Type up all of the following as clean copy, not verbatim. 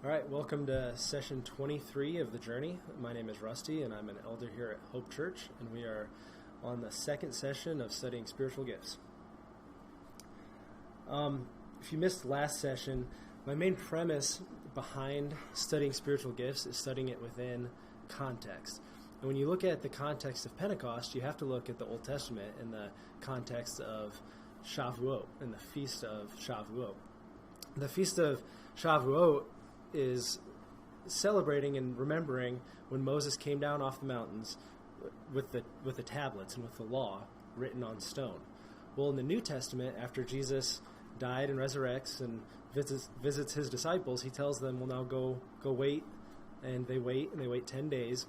All right, welcome to session 23 of The Journey. My name is Rusty, and I'm an elder here at Hope Church, and we are on the second session of studying spiritual gifts. If you missed last session, my main premise behind studying spiritual gifts is studying it within context. And when you look at the context of Pentecost, you have to look at the Old Testament in the context of Shavuot, and the Feast of Shavuot. The Feast of Shavuot is celebrating and remembering when Moses came down off the mountains with the tablets and with the law written on stone. Well, in the New Testament, after Jesus died and resurrects and visits his disciples, he tells them, well, now go wait. And they wait 10 days,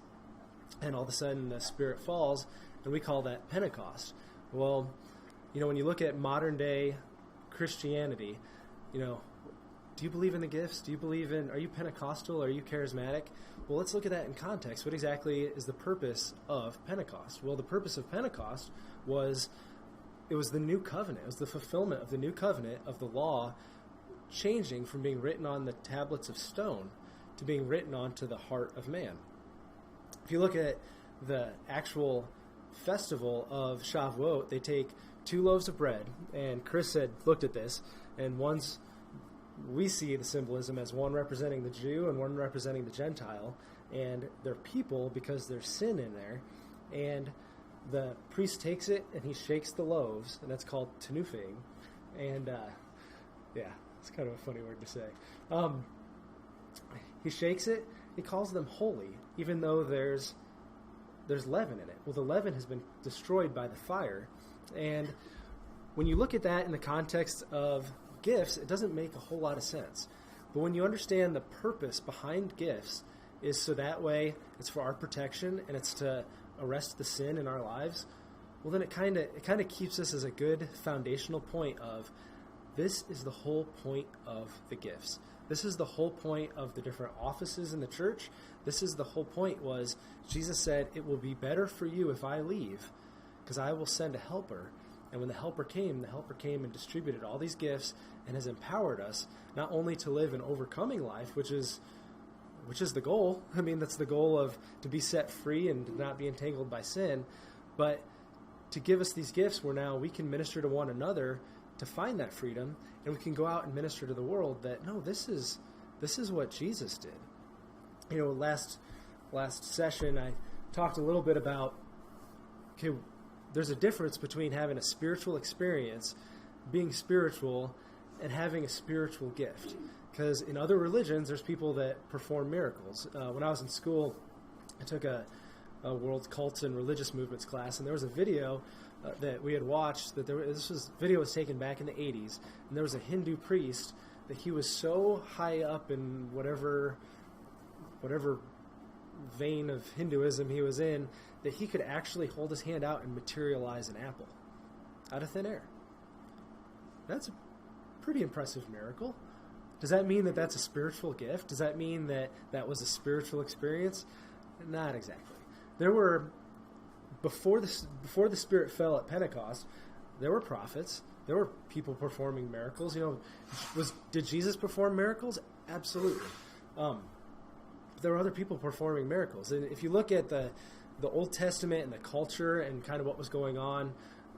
and all of a sudden the Spirit falls, and we call that Pentecost. Well, when you look at modern day Christianity, do you believe in the gifts? Are you Pentecostal? Are you charismatic? Well, let's look at that in context. What exactly is the purpose of Pentecost? Well, the purpose of Pentecost was the new covenant. It was the fulfillment of the new covenant of the law changing from being written on the tablets of stone to being written onto the heart of man. If you look at the actual festival of Shavuot, they take 2 loaves of bread, and Chris had looked at this, and we see the symbolism as one representing the Jew and one representing the Gentile, and they're people because there's sin in there, and the priest takes it and he shakes the loaves, and that's called tenufing, and it's kind of a funny word to say. He shakes it, he calls them holy, even though there's leaven in it. Well, the leaven has been destroyed by the fire, and when you look at that in the context of gifts, it doesn't make a whole lot of sense. But when you understand the purpose behind gifts is so that way it's for our protection and it's to arrest the sin in our lives, well, then it kind of keeps us as a good foundational point of this is the whole point of the gifts. This is the whole point of the different offices in the church. This is the whole point was Jesus said, it will be better for you if I leave because I will send a helper. And when the helper came and distributed all these gifts and has empowered us not only to live an overcoming life, which is the goal. I mean, that's the goal of to be set free and to not be entangled by sin, but to give us these gifts where now we can minister to one another to find that freedom, and we can go out and minister to the world that, no, this is what Jesus did. Last session I talked a little bit about, okay, there's a difference between having a spiritual experience, being spiritual, and having a spiritual gift. Because in other religions, there's people that perform miracles. When I was in school, I took a world cults and religious movements class, and there was a video that we had watched. Video was taken back in the 80s, and there was a Hindu priest that he was so high up in whatever vein of Hinduism he was in, that he could actually hold his hand out and materialize an apple out of thin air. That's a pretty impressive miracle. Does that mean that that's a spiritual gift? Does that mean that that was a spiritual experience? Not exactly. There were, before the Spirit fell at Pentecost, there were prophets. There were people performing miracles. Did Jesus perform miracles? Absolutely. There were other people performing miracles. And if you look at the Old Testament and the culture and kind of what was going on,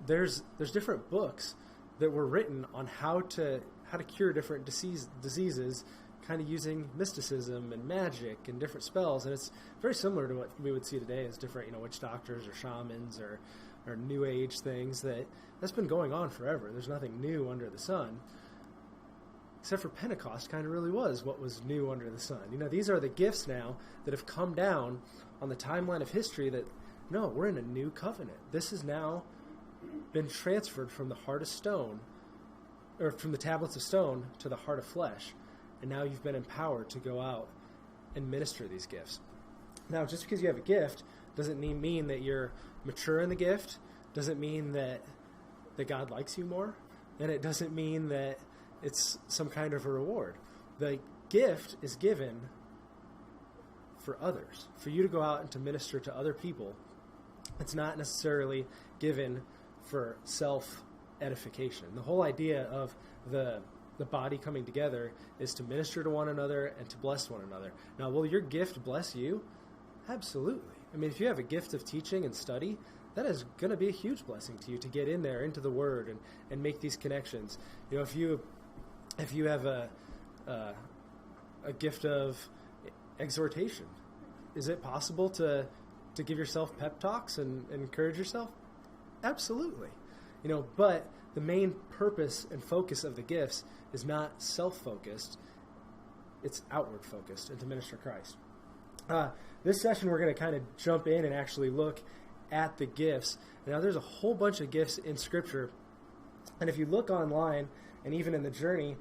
there's different books that were written on how to cure different diseases, kind of using mysticism and magic and different spells. And it's very similar to what we would see today as different, witch doctors or shamans or new age things that's been going on forever. There's nothing new under the sun. Except for Pentecost kind of really was what was new under the sun. These are the gifts now that have come down on the timeline of history that, no, we're in a new covenant. This has now been transferred from the heart of stone, or from the tablets of stone to the heart of flesh. And now you've been empowered to go out and minister these gifts. Now, just because you have a gift doesn't mean that you're mature in the gift, doesn't mean that God likes you more, and it doesn't mean that it's some kind of a reward. The gift is given for others, for you to go out and to minister to other people. It's not necessarily given for self-edification. The whole idea of the the body coming together is to minister to one another and to bless one another. Now, will your gift bless you? Absolutely. I mean, if you have a gift of teaching and study, that is going to be a huge blessing to you to get in there into the Word and make these connections. You know, if you have a gift of exhortation, is it possible to give yourself pep talks and encourage yourself? Absolutely. You know, but the main purpose and focus of the gifts is not self-focused, it's outward-focused and to minister Christ. This session we're going to kind of jump in and actually look at the gifts. Now there's a whole bunch of gifts in Scripture, and if you look online and even in the journey,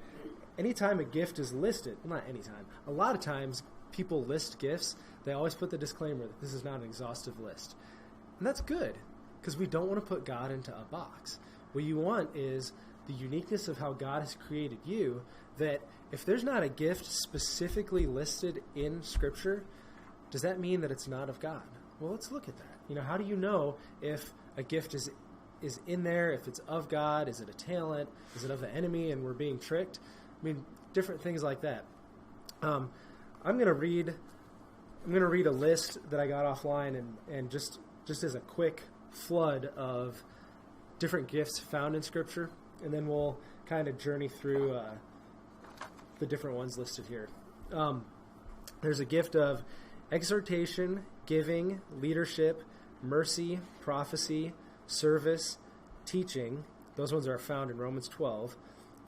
anytime a gift is listed, well, not anytime, a lot of times people list gifts, they always put the disclaimer that this is not an exhaustive list. And that's good, because we don't want to put God into a box. What you want is the uniqueness of how God has created you, that if there's not a gift specifically listed in Scripture, does that mean that it's not of God? Well, let's look at that. You know, how do you know if a gift is in there, if it's of God? Is it a talent? Is it of the enemy and we're being tricked? I mean, different things like that. I'm going to read a list that I got offline and just as a quick flood of different gifts found in Scripture, and then we'll kind of journey through the different ones listed here. There's a gift of exhortation, giving, leadership, mercy, prophecy, service, teaching. Those ones are found in Romans 12.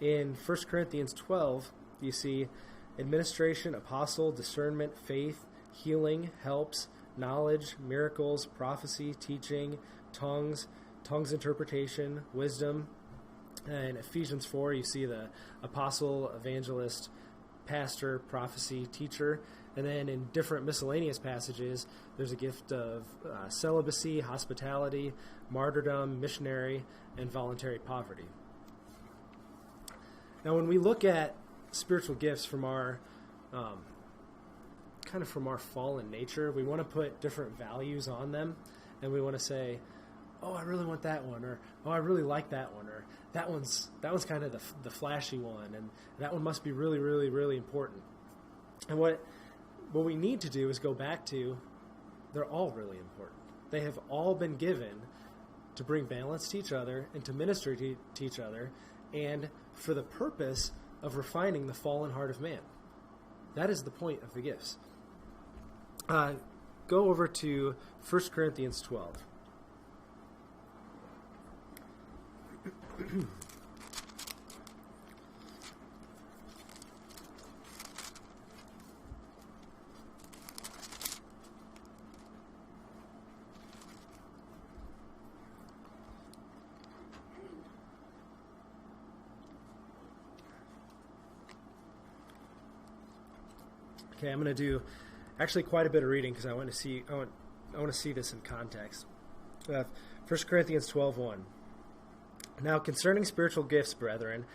In 1 Corinthians 12, you see administration, apostle, discernment, faith, healing, helps, knowledge, miracles, prophecy, teaching, tongues interpretation, wisdom. And Ephesians 4, you see the apostle, evangelist, pastor, prophecy, teacher. And then in different miscellaneous passages, there's a gift of celibacy, hospitality, martyrdom, missionary, and voluntary poverty. Now, when we look at spiritual gifts from our from our fallen nature, we want to put different values on them, and we want to say, "Oh, I really want that one," or "Oh, I really like that one," or that one's kind of the flashy one, and that one must be really, really, really important. And what we need to do is go back to, they're all really important. They have all been given to bring balance to each other and to minister to each other, and for the purpose of refining the fallen heart of man. That is the point of the gifts. Go over to 1 Corinthians 12. Okay, I'm going to do actually quite a bit of reading because I want to see this in context. 1 Corinthians 12:1. Now concerning spiritual gifts, brethren,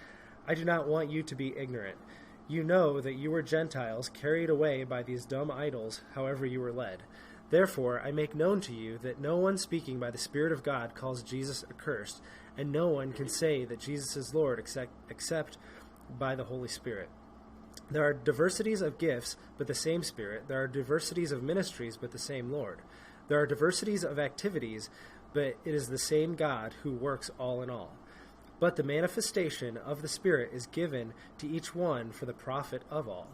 I do not want you to be ignorant. You know that you were Gentiles carried away by these dumb idols, however you were led. Therefore I make known to you that no one speaking by the Spirit of God calls Jesus accursed, and no one can say that Jesus is Lord except by the Holy Spirit. There are diversities of gifts, but the same Spirit. There are diversities of ministries, but the same Lord. There are diversities of activities, but it is the same God who works all in all. But the manifestation of the Spirit is given to each one for the profit of all.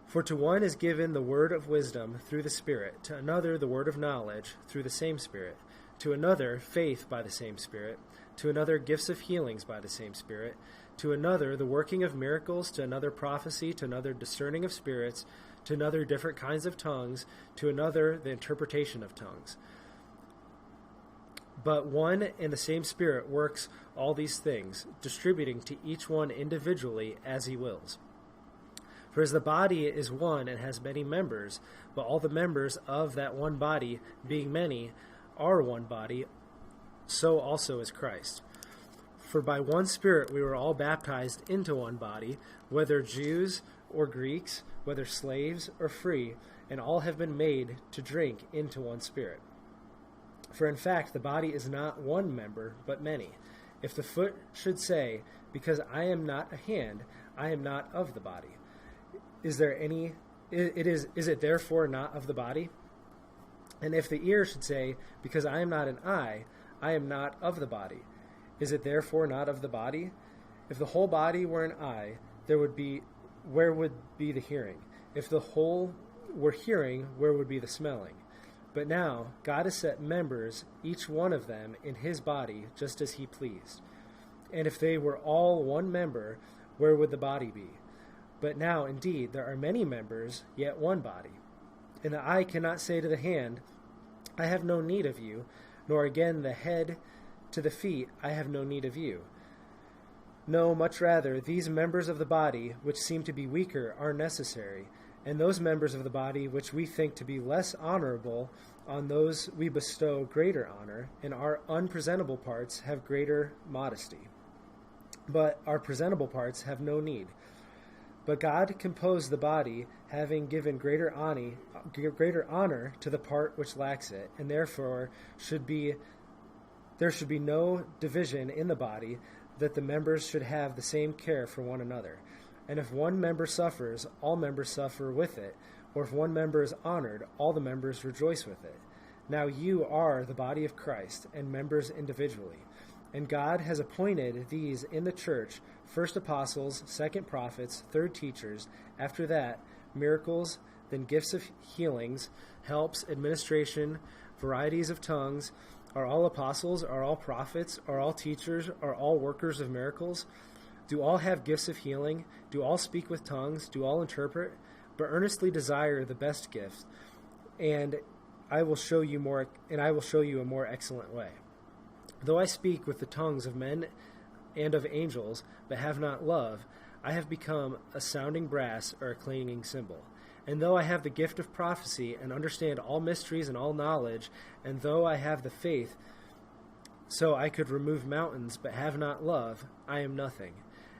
For to one is given the word of wisdom through the Spirit, to another the word of knowledge through the same Spirit, to another faith by the same Spirit, to another gifts of healings by the same Spirit, to another the working of miracles, to another prophecy, to another discerning of spirits, to another different kinds of tongues, to another the interpretation of tongues. But one and the same Spirit works all these things, distributing to each one individually as he wills. For as the body is one and has many members, but all the members of that one body, being many, are one body, so also is Christ. For by one Spirit we were all baptized into one body, whether Jews or Greeks, whether slaves or free, and all have been made to drink into one Spirit. For in fact the body is not one member, but many. If the foot should say, because I am not a hand, I am not of the body, is it therefore not of the body? And if the ear should say, because I am not an eye, I am not of the body, is it therefore not of the body? If the whole body were an eye, where would be the hearing? If the whole were hearing, where would be the smelling? But now God has set members, each one of them, in his body, just as he pleased. And if they were all one member, where would the body be? But now, indeed, there are many members, yet one body. And the eye cannot say to the hand, I have no need of you, nor again the head to the feet, I have no need of you. No, much rather, these members of the body, which seem to be weaker, are necessary, and those members of the body which we think to be less honorable, on those we bestow greater honor, and our unpresentable parts have greater modesty. But our presentable parts have no need. But God composed the body, having given greater honor to the part which lacks it, and therefore there should be no division in the body, that the members should have the same care for one another. And if one member suffers, all members suffer with it, or if one member is honored, all the members rejoice with it. Now you are the body of Christ, and members individually. And God has appointed these in the church, first apostles, second prophets, third teachers, after that miracles, then gifts of healings, helps, administration, varieties of tongues. Are all apostles? Are all prophets? Are all teachers? Are all workers of miracles? Do all have gifts of healing? Do all speak with tongues? Do all interpret? But earnestly desire the best gift, and I will show you a more excellent way. Though I speak with the tongues of men and of angels, but have not love, I have become a sounding brass or a clanging cymbal. And though I have the gift of prophecy and understand all mysteries and all knowledge, and though I have the faith so I could remove mountains, but have not love, I am nothing.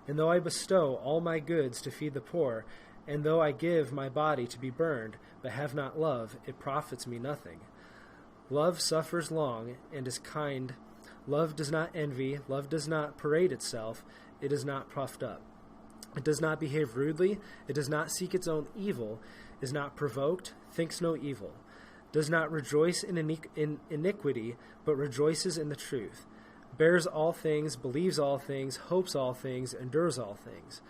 And though I bestow all my goods to feed the poor, and though I give my body to be burned, but have not love, it profits me nothing. Love suffers long and is kind. Love does not envy. Love does not parade itself. It is not puffed up. It does not behave rudely. It does not seek its own evil, is not provoked, thinks no evil, does not rejoice in iniquity, but rejoices in the truth, bears all things, believes all things, hopes all things, endures all things.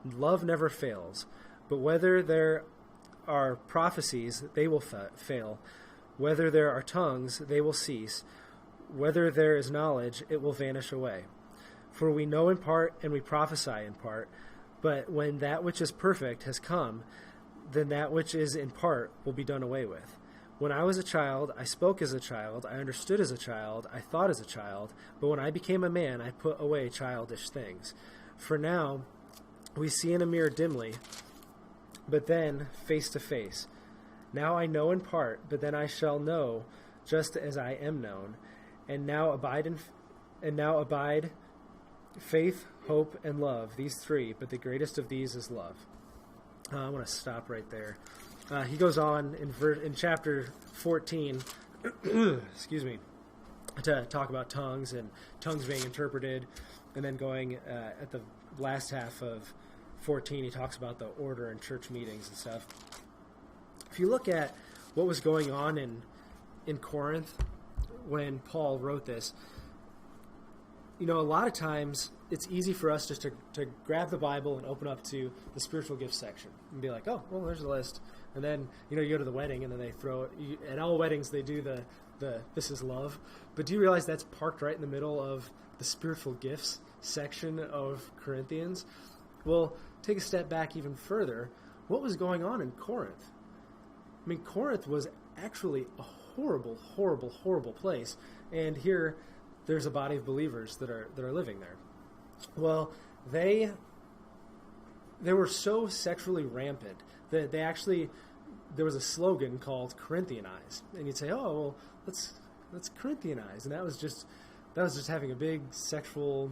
Love never fails. But whether there are prophecies, they will fail. Whether there are tongues, they will cease. Whether there is knowledge, it will vanish away. For we know in part, and we prophesy in part. But when that which is perfect has come, then that which is in part will be done away with. When I was a child, I spoke as a child, I understood as a child, I thought as a child, but when I became a man, I put away childish things. For now, we see in a mirror dimly, but then face to face. Now I know in part, but then I shall know just as I am known. And now abide faith, hope, and love, these three, but the greatest of these is love. I want to stop right there. He goes on in chapter 14, excuse me, to talk about tongues and tongues being interpreted, and then going at the last half of 14, he talks about the order in church meetings and stuff. If you look at what was going on in Corinth when Paul wrote this, you know, a lot of times it's easy for us just to grab the Bible and open up to the spiritual gifts section and be like, oh, well, there's a list. And then, you know, you go to the wedding and then they throw it. At all weddings, they do the this is love. But do you realize that's parked right in the middle of the spiritual gifts section of Corinthians? Well, take a step back even further. What was going on in Corinth? I mean, Corinth was actually a horrible, horrible, horrible place. And here, there's a body of believers that are living there. Well, they were so sexually rampant that there was a slogan called Corinthianize, and you'd say, oh, well, let's Corinthianize, and that was just having a big sexual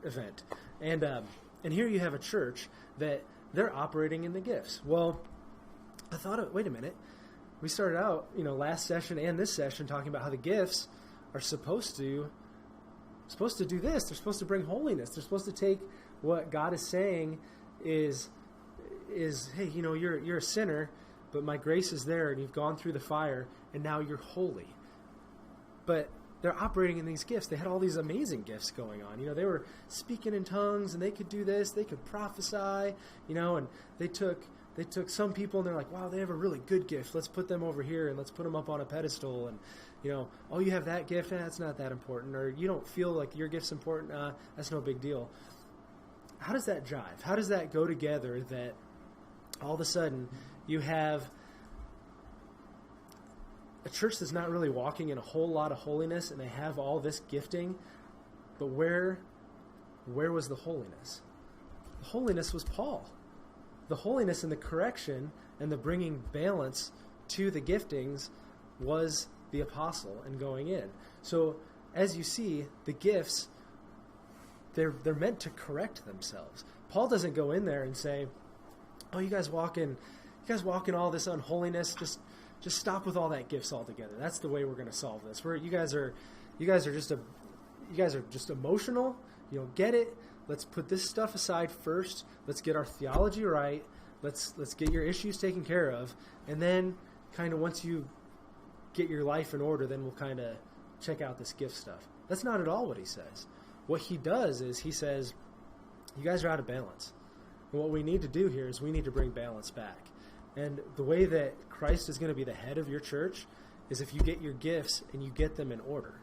event. And here you have a church that they're operating in the gifts. Well, I thought, wait a minute, we started out, you know, last session and this session talking about how the gifts are supposed to supposed to do this. They're supposed to bring holiness. They're supposed to take what God is saying is hey, you're a sinner, but my grace is there, and you've gone through the fire, and now you're holy. But they're operating in these gifts. They had all these amazing gifts going on. They were speaking in tongues, and they could do this. They could prophesy, and they took some people, and they're like, wow, they have a really good gift. Let's put them over here, and let's put them up on a pedestal. And, oh, you have that gift? That's not that important. Or you don't feel like your gift's important? That's no big deal. How does that jive? How does that go together that all of a sudden you have a church that's not really walking in a whole lot of holiness, and they have all this gifting, but where was the holiness? The holiness was Paul. The holiness and the correction and the bringing balance to the giftings was the apostle and going in. So as you see, the gifts, they're meant to correct themselves. Paul doesn't go in there and say, oh, you guys walk in all this unholiness, just stop with all that gifts altogether. That's the way we're going to solve this. You guys are just emotional. You don't get it. Let's put this stuff aside first. Let's get our theology right. Let's get your issues taken care of, and then kind of once you get your life in order, then we'll kind of check out this gift stuff. That's not at all what he says. What he does is he says, you guys are out of balance. And what we need to do here is we need to bring balance back. And the way that Christ is going to be the head of your church is if you get your gifts and you get them in order.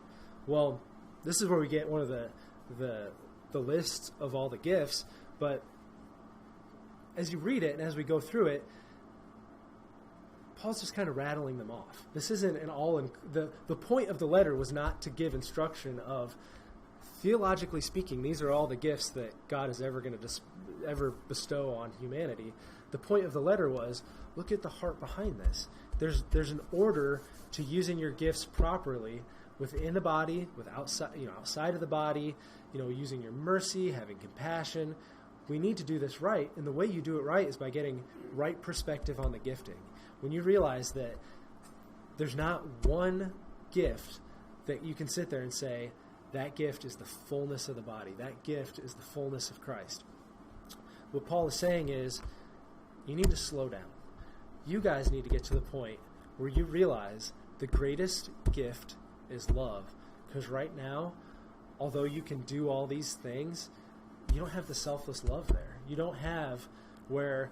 Well, this is where we get one of the lists of all the gifts, but as you read it and as we go through it, Paul's just kind of rattling them off. This isn't an the point of the letter was not to give instruction of, theologically speaking, these are all the gifts that God is ever going to ever bestow on humanity. The point of the letter was, look at the heart behind this. There's an order to using your gifts properly within the body, outside of the body, using your mercy, having compassion. We need to do this right, and the way you do it right is by getting right perspective on the gifting. When you realize that there's not one gift that you can sit there and say, that gift is the fullness of the body. That gift is the fullness of Christ. What Paul is saying is, you need to slow down. You guys need to get to the point where you realize the greatest gift is love. Because right now, although you can do all these things, you don't have the selfless love there. You don't have where,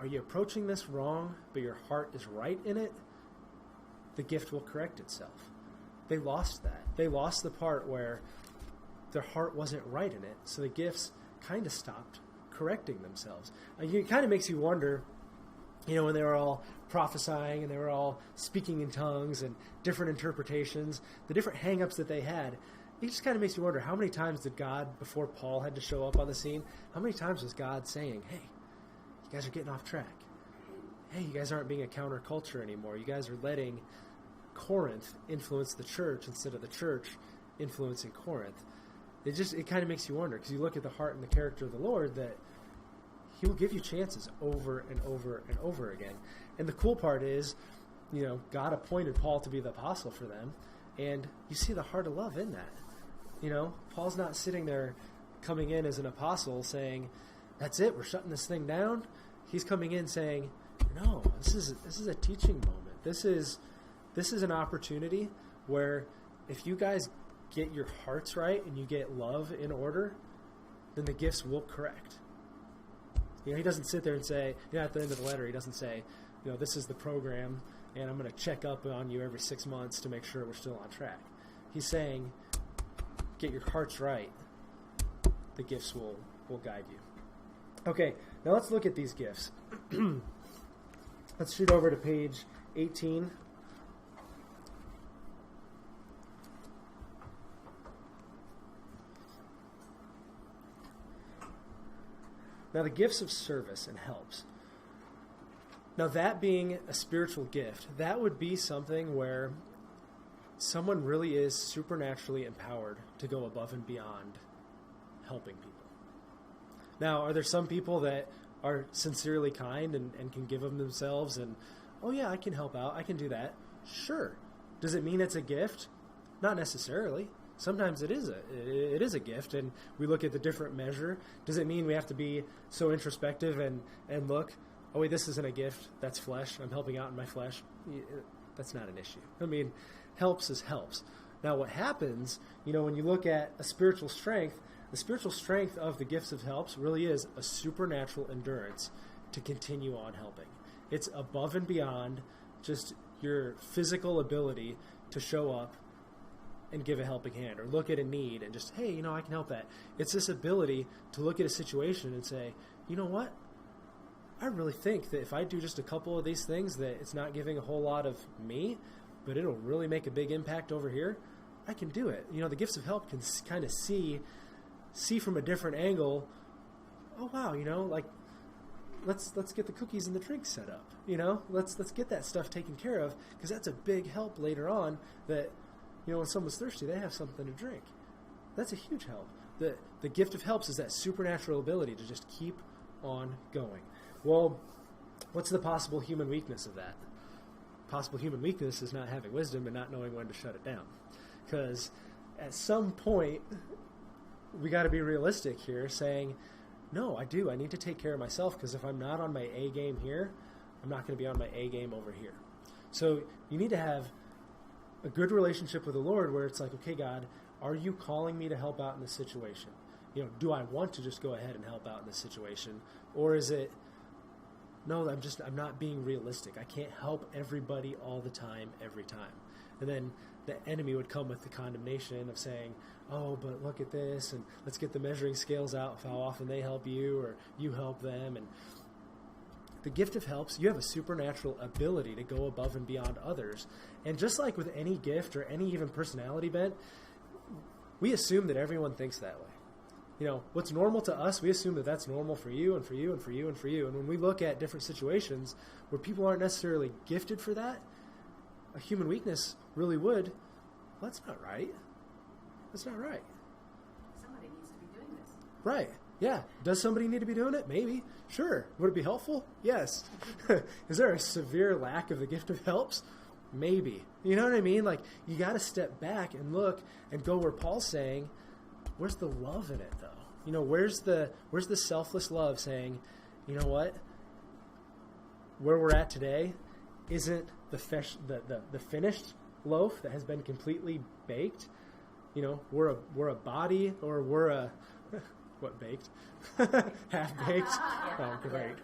are you approaching this wrong, but your heart is right in it? The gift will correct itself. They lost that. They lost the part where their heart wasn't right in it, so the gifts kind of stopped correcting themselves. It kind of makes you wonder, when they were all prophesying and they were all speaking in tongues and different interpretations, the different hang-ups that they had, it just kind of makes you wonder, how many times did God, before Paul had to show up on the scene, how many times was God saying, hey, you guys are getting off track. Hey, you guys aren't being a counterculture anymore. You guys are letting Corinth influence the church instead of the church influencing Corinth. It kind of makes you wonder, because you look at the heart and the character of the Lord, that he will give you chances over and over and over again. And the cool part is, God appointed Paul to be the apostle for them, and you see the heart of love in that. Paul's not sitting there coming in as an apostle saying, that's it, we're shutting this thing down. He's coming in saying, no, this is a teaching moment. This is an opportunity where if you guys get your hearts right and you get love in order, then the gifts will correct. He doesn't sit there and say, at the end of the letter, he doesn't say, this is the program and I'm going to check up on you every 6 months to make sure we're still on track. He's saying, get your hearts right. The gifts will guide you. Okay, now let's look at these gifts. Let's shoot over to page 18. Now, the gifts of service and helps. Now, that being a spiritual gift, that would be something where someone really is supernaturally empowered to go above and beyond helping people. Now, are there some people that are sincerely kind and can give of themselves and, oh yeah, I can help out, I can do that? Sure. Does it mean it's a gift? Not necessarily. Sometimes it is a gift, and we look at the different measure. Does it mean we have to be so introspective and look, oh wait, this isn't a gift, that's flesh, I'm helping out in my flesh? That's not an issue. I mean, helps is helps. Now what happens, when you look at a spiritual strength, the spiritual strength of the gifts of helps really is a supernatural endurance to continue on helping. It's above and beyond just your physical ability to show up and give a helping hand, or look at a need and just, hey, I can help that. It's this ability to look at a situation and say, you know what? I really think that if I do just a couple of these things, that it's not giving a whole lot of me, but it'll really make a big impact over here. I can do it. The gifts of help can kind of see from a different angle. Oh wow, like let's get the cookies and the drinks set up. Let's get that stuff taken care of, because that's a big help later on. That when someone's thirsty, they have something to drink. That's a huge help. The gift of helps is that supernatural ability to just keep on going. Well, what's the possible human weakness of that? Possible human weakness is not having wisdom and not knowing when to shut it down. Because at some point, we got to be realistic here, saying, no, I need to take care of myself, because if I'm not on my A game here, I'm not going to be on my A game over here. So you need to have a good relationship with the Lord, where it's like, okay, God, are you calling me to help out in this situation? Do I want to just go ahead and help out in this situation? Or is it, no, I'm not being realistic. I can't help everybody all the time, every time. And then the enemy would come with the condemnation of saying, oh, but look at this, and let's get the measuring scales out of how often they help you or you help them. And the gift of helps, you have a supernatural ability to go above and beyond others. And just like with any gift or any even personality bent, we assume that everyone thinks that way. What's normal to us, we assume that that's normal for you and for you and for you and for you. And when we look at different situations where people aren't necessarily gifted for that, a human weakness really would, well, that's not right. That's not right. Somebody needs to be doing this. Right. Yeah. Does somebody need to be doing it? Maybe. Sure. Would it be helpful? Yes. Is there a severe lack of the gift of helps? Maybe. You know what I mean? Like, you got to step back and look and go where Paul's saying, where's the love in it, though? Where's the selfless love saying, you know what? Where we're at today isn't the finished loaf that has been completely baked. We're a body, or we're a what, baked? Half baked. Oh, great.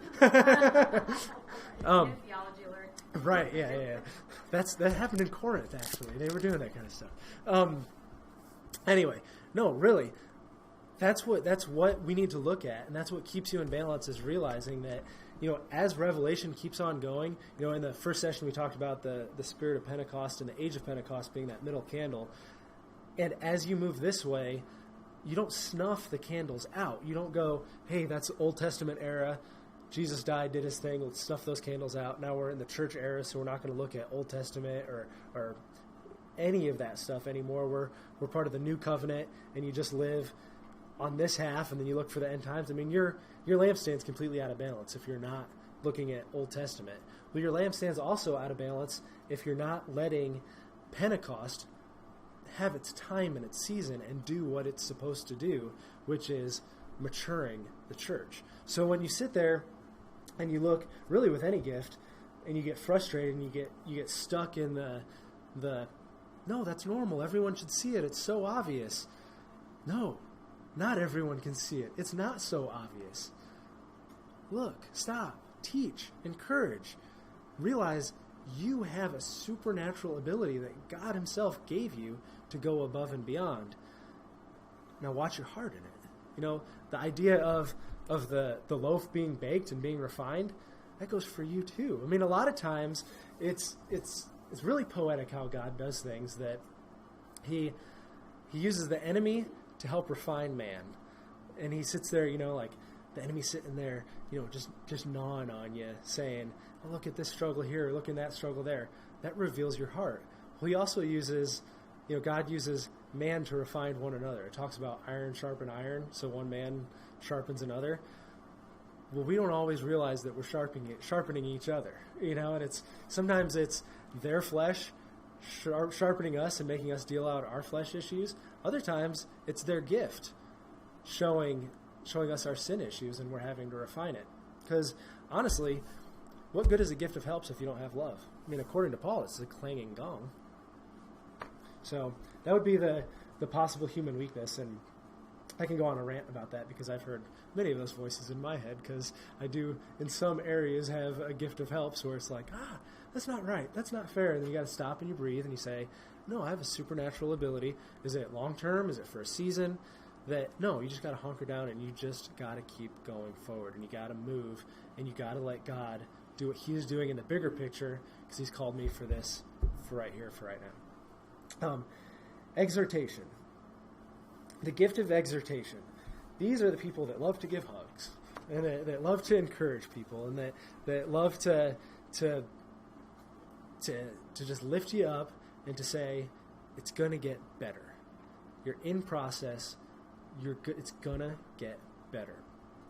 Theology alert. Right. Yeah. That happened in Corinth, actually. They were doing that kind of stuff. Anyway, no, really, that's what we need to look at, and that's what keeps you in balance, is realizing that, as Revelation keeps on going, in the first session we talked about the spirit of Pentecost and the age of Pentecost being that middle candle, and as you move this way, you don't snuff the candles out. You don't go, hey, that's Old Testament era, Jesus died, did his thing, let's snuff those candles out. Now we're in the church era, so we're not going to look at Old Testament or any of that stuff anymore. We're part of the new covenant, and you just live on this half, and then you look for the end times. I mean, your lampstand's completely out of balance if you're not looking at Old Testament. Well, your lampstand's also out of balance if you're not letting Pentecost have its time and its season and do what it's supposed to do, which is maturing the church. So when you sit there and you look really with any gift, and you get frustrated and you get stuck in the no, that's normal, everyone should see it, it's so obvious. No, not everyone can see it. It's not so obvious. Look, stop, teach, encourage. Realize you have a supernatural ability that God himself gave you to go above and beyond. Now watch your heart in it. The idea of the loaf being baked and being refined, that goes for you too. I mean, a lot of times it's really poetic how God does things, that he uses the enemy to help refine man. And he sits there, like the enemy sitting there, just gnawing on you, saying, oh, look at this struggle here, look at that struggle there. That reveals your heart. Well, he also uses, God uses man to refine one another. It talks about iron sharpen iron, so one man sharpens another. Well, we don't always realize that we're sharpening each other, and sometimes it's their flesh sharpening us and making us deal out our flesh issues. Other times, it's their gift showing us our sin issues, and we're having to refine it. Because honestly, what good is a gift of helps if you don't have love? I mean, according to Paul, it's a clanging gong. So that would be the possible human weakness, and I can go on a rant about that because I've heard many of those voices in my head, because I do, in some areas, have a gift of helps where it's like, that's not right, that's not fair, and then you got to stop and you breathe and you say, no, I have a supernatural ability. Is it long term? Is it for a season? No, you just got to hunker down and you just got to keep going forward, and you got to move, and you got to let God do what He's doing in the bigger picture, because He's called me for this, for right here, for right now. Exhortation. The gift of exhortation. These are the people that love to give hugs, and that love to encourage people, and that love to just lift you up and to say, it's going to get better. You're in process. It's going to get better.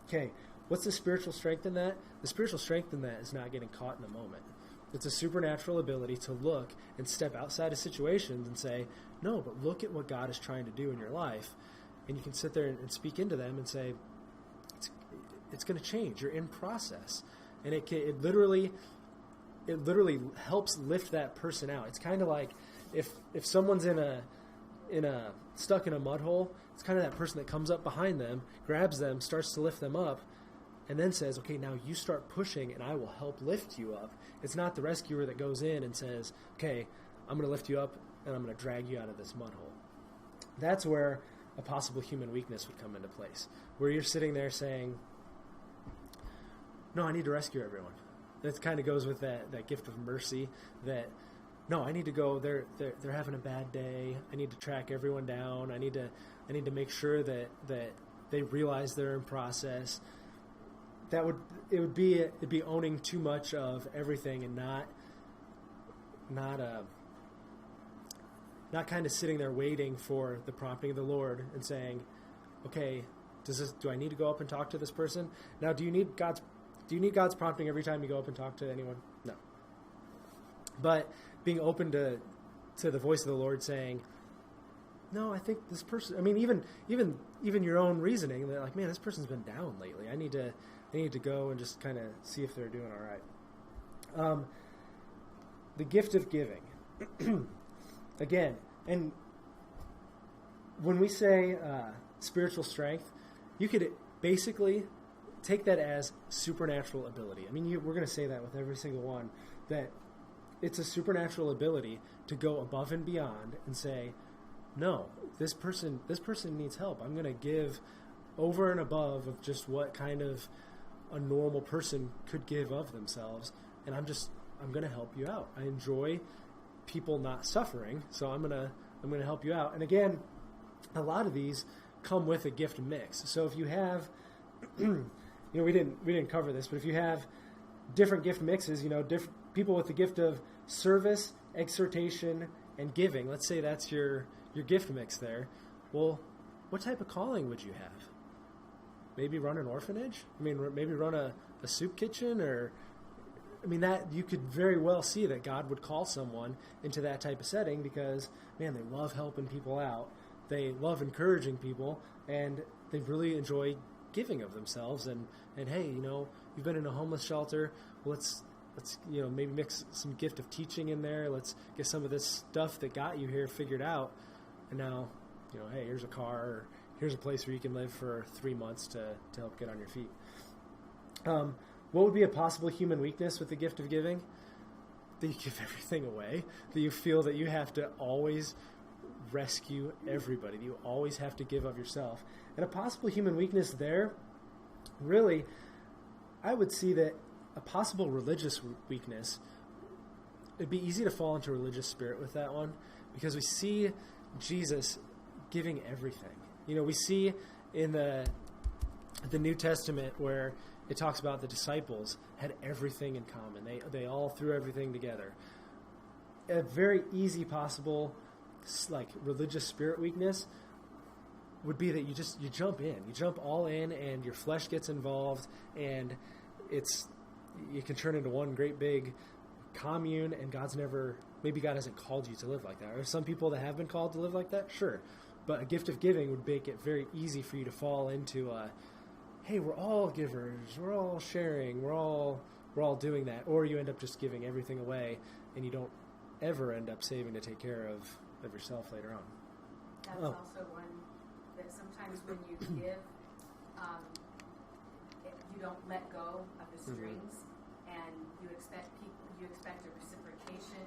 Okay, what's the spiritual strength in that? The spiritual strength in that is not getting caught in the moment. It's a supernatural ability to look and step outside of situations and say, no, but look at what God is trying to do in your life. And you can sit there and speak into them and say, it's going to change. You're in process. And it literally helps lift that person out. It's kind of like if someone's stuck in a mud hole, it's kind of that person that comes up behind them, grabs them, starts to lift them up, and then says, okay, now you start pushing and I will help lift you up. It's not the rescuer that goes in and says, okay, I'm going to lift you up and I'm going to drag you out of this mud hole. That's where a possible human weakness would come into place, where you're sitting there saying, no, I need to rescue everyone. That kind of goes with that gift of mercy, that no, I need to go, they're having a bad day, I need to track everyone down, I need to make sure that they realize they're in process. It'd be owning too much of everything and not kind of sitting there waiting for the prompting of the Lord and saying, okay, do I need to go up and talk to this person? Now, do you need God's prompting every time you go up and talk to anyone? No. But being open to the voice of the Lord saying, no, I think this person, I mean, even your own reasoning, they're like, man, this person's been down lately. I need to go and just kind of see if they're doing all right. The gift of giving. Again, and when we say spiritual strength, you could basically take that as supernatural ability. I mean, we're going to say that with every single one, that it's a supernatural ability to go above and beyond and say, no, this person needs help. I'm going to give over and above of just what kind of a normal person could give of themselves, and I'm going to help you out. I enjoy people not suffering, so I'm going to help you out. And again, a lot of these come with a gift mix. So if you have we didn't cover this, but if you have different gift mixes, different people with the gift of service, exhortation, and giving, let's say that's your gift mix there. Well, what type of calling would you have? Maybe run an orphanage? I mean, maybe run a soup kitchen, or that you could very well see that God would call someone into that type of setting because, man, they love helping people out. They love encouraging people, and they really enjoy giving of themselves. And hey, you've been in a homeless shelter. Well, let's maybe mix some gift of teaching in there. Let's get some of this stuff that got you here figured out. And now, hey, here's a car, or here's a place where you can live for 3 months to help get on your feet. What would be a possible human weakness with the gift of giving? That you give everything away, that you feel that you have to always rescue everybody, that you always have to give of yourself. And a possible human weakness there, really, I would see that a possible religious weakness, it'd be easy to fall into religious spirit with that one, because we see Jesus giving everything. We see in the New Testament where it talks about the disciples had everything in common. They all threw everything together. A very easy possible religious spirit weakness would be that you jump in. You jump all in, and your flesh gets involved, and you can turn into one great big commune, and maybe God hasn't called you to live like that. Or some people that have been called to live like that, sure. But a gift of giving would make it very easy for you to fall into, hey, we're all givers, we're all sharing, we're all doing that. Or you end up just giving everything away, and you don't ever end up saving to take care of yourself later on. That's also one that sometimes when you give, you don't let go of the strings, and you expect a reciprocation,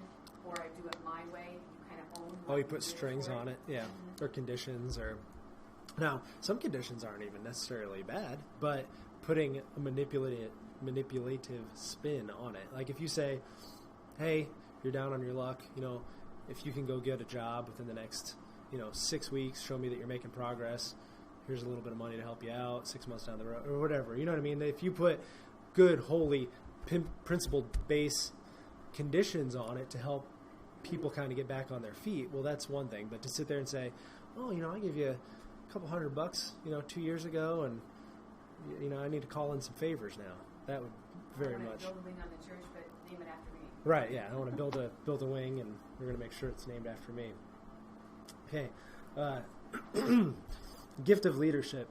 or I do it my way. You kind of own. Oh, you put strings on it, yeah, or conditions, or now some conditions aren't even necessarily bad, but putting a manipulative spin on it. Like if you say, hey, you're down on your luck, if you can go get a job within the next 6 weeks, show me that you're making progress, here's a little bit of money to help you out 6 months down the road, or whatever. You know what I mean? If you put good, holy, principled base conditions on it to help people kind of get back on their feet, well, that's one thing. But to sit there and say, oh, I gave you a couple $100, 2 years ago, and I need to call in some favors now. That would very much. Build a wing on the church, but name it after me. Right? Yeah, I want to build a wing, and we're going to make sure it's named after me. Okay, gift of leadership.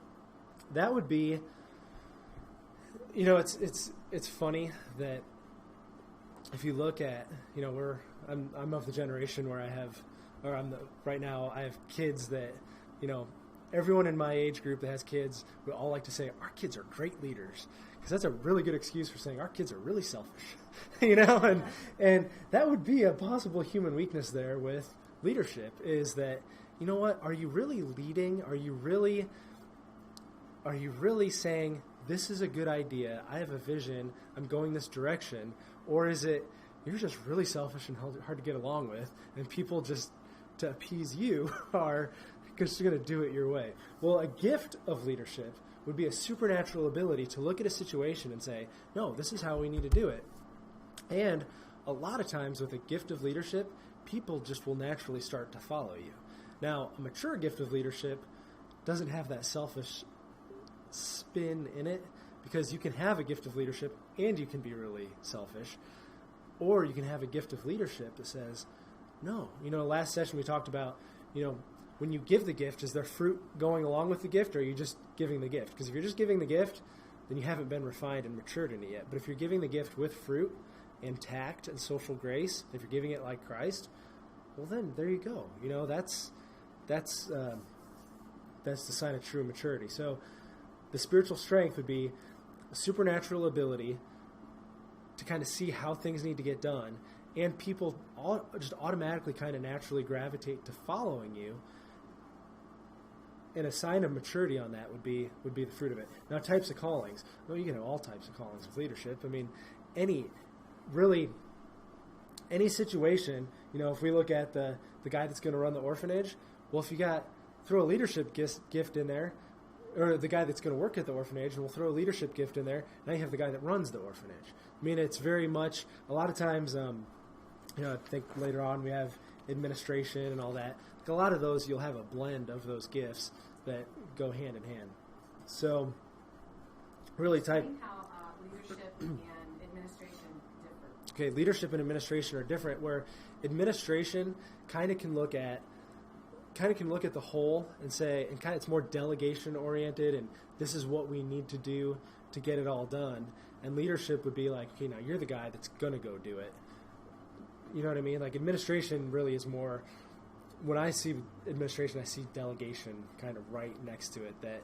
That would be. It's funny that if you look at I'm of the generation where right now I have kids that everyone in my age group that has kids, we all like to say our kids are great leaders, because that's a really good excuse for saying our kids are really selfish, and that would be a possible human weakness there with leadership, is that, what, are you really leading? Are you really saying, this is a good idea, I have a vision, I'm going this direction? Or is it, you're just really selfish and hard to get along with, and people just, to appease you, are just going to do it your way? Well, a gift of leadership would be a supernatural ability to look at a situation and say, no, this is how we need to do it. And a lot of times with a gift of leadership, people just will naturally start to follow you. Now, a mature gift of leadership doesn't have that selfish spin in it, because you can have a gift of leadership and you can be really selfish, or you can have a gift of leadership that says, no, last session we talked about, when you give the gift, is there fruit going along with the gift, or are you just giving the gift? Because if you're just giving the gift, then you haven't been refined and matured in it yet. But if you're giving the gift with fruit and tact and social grace, if you're giving it like Christ, well, then there you go. That's the sign of true maturity. So the spiritual strength would be a supernatural ability to kind of see how things need to get done, and people just automatically kind of naturally gravitate to following you. And a sign of maturity on that would be the fruit of it. Now, types of callings. Well, you can have all types of callings with leadership. I mean, any situation, if we look at the guy that's going to run the orphanage, well, if you throw a leadership gift in there, or the guy that's going to work at the orphanage, and we'll throw a leadership gift in there, now you have the guy that runs the orphanage. I mean, it's very much, a lot of times, I think later on we have administration and all that. Like a lot of those, you'll have a blend of those gifts that go hand in hand. So, really type. How leadership and administration differ. Okay, leadership and administration are different, where administration kind of can look at the whole and say, and kind of it's more delegation oriented, and this is what we need to do to get it all done. And leadership would be like, okay, now you're the guy that's going to go do it. You know what I mean? Like administration really is more, when I see administration, I see delegation kind of right next to it, that,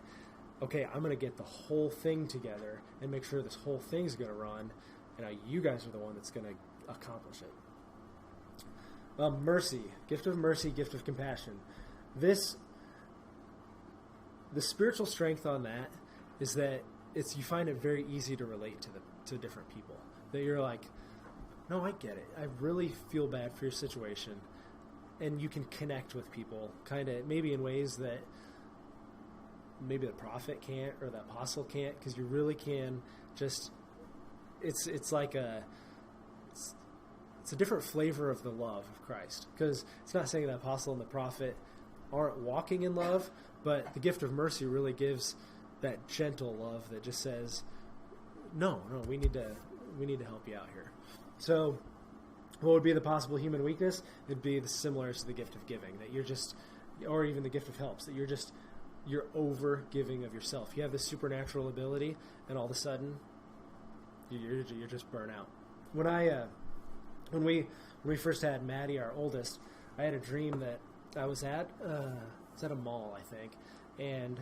okay, I'm going to get the whole thing together and make sure this whole thing's going to run, and now you guys are the one that's going to accomplish it. Mercy, gift of compassion. The spiritual strength on that is that you find it very easy to relate to different people. That you're like, no, I get it. I really feel bad for your situation. And you can connect with people kind of maybe in ways that maybe the prophet can't or the apostle can't, because you really can just, it's like it's a different flavor of the love of Christ. Because it's not saying the apostle and the prophet aren't walking in love, but the gift of mercy really gives that gentle love that just says, no, we need to help you out here. So What would be the possible human weakness? It'd be similar to the gift of giving, that you're just, or even the gift of helps, that you're over giving of yourself. You have this supernatural ability, and all of a sudden, you're just burnt out. When we first had Maddie, our oldest, I had a dream that I was at a mall, I think, and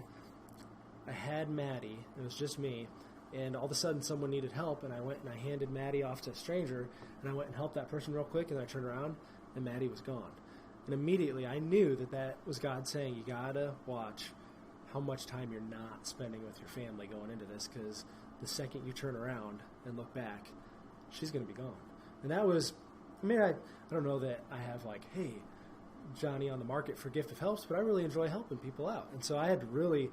I had Maddie. It was just me. And all of a sudden, someone needed help, and I went and I handed Maddie off to a stranger, and I went and helped that person real quick, and then I turned around, and Maddie was gone. And immediately, I knew that was God saying, you gotta watch how much time you're not spending with your family going into this, because the second you turn around and look back, she's going to be gone. And that was, I don't know that I have like, hey, Johnny on the market for gift of helps, but I really enjoy helping people out. And so I had to really,